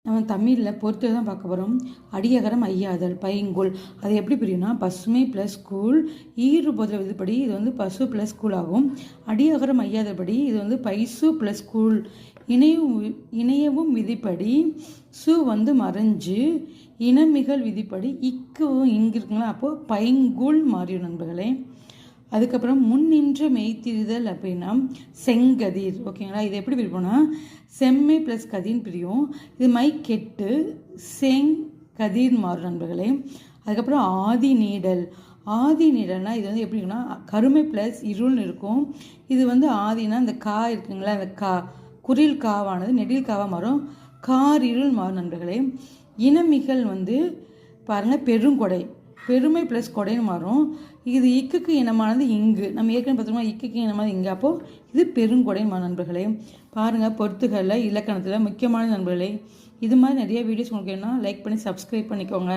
நம்ம தமிழில் பொறுத்து தான் பார்க்க போகிறோம். அடியகரம் ஐயாதல் பைங்குல் அது எப்படி பிரியும்னா பசுமை ப்ளஸ் கூழ் ஈறு பொதுல விதிப்படி இது வந்து பசு ப்ளஸ் கூழ் ஆகும். அடியகரம் ஐயாதல் படி இது வந்து பைசு ப்ளஸ் கூழ். இணையவும் விதிப்படி சு வந்து மறைஞ்சு இனமிகள் விதிப்படி இக்குவும் இங்கு இருக்குங்களா, அப்போது பைங்குல் மாறியும் நண்பர்களே. அதுக்கப்புறம் முன்னின்று மெய்த்திரிதல் அப்படின்னா செங்கதிர். ஓகேங்களா, இது எப்படி பிரிப்போம்னா செம்மை ப்ளஸ் கதிர்னு பிரியும். இது மை கெட்டு செங்கதிர் மாறும் நண்பர்களே. அதுக்கப்புறம் ஆதி நீடல். ஆதி நீடல்னா இது வந்து எப்படி இருக்குன்னா கருமை ப்ளஸ் இருள்னு இருக்கும். இது வந்து ஆதினா இந்த கா இருக்குங்களா, அந்த குறில் காவானது நெடில் காவாக மாறும். கார் இருள் மாறும் நண்பர்களே. இனமிகள் வந்து பாருங்கள் பெருங்கொடை, பெருமை ப்ளஸ் கொடைன்னு மாறும். இது இக்குக்கு இனமானது இங்கு, நம்ம ஏற்கனவே பார்த்தோம்னா இக்குக்கு இனமானது இங்கு, அப்போது இது பெருங்கொடை நண்பர்களே. பாருங்கள் பொறுத்துகளில் இலக்கணத்தில் முக்கியமான நண்பர்களே. இது மாதிரி நிறைய வீடியோஸ் உங்களுக்கு வேணும்னா லைக் பண்ணி சப்ஸ்கிரைப் பண்ணிக்கோங்க.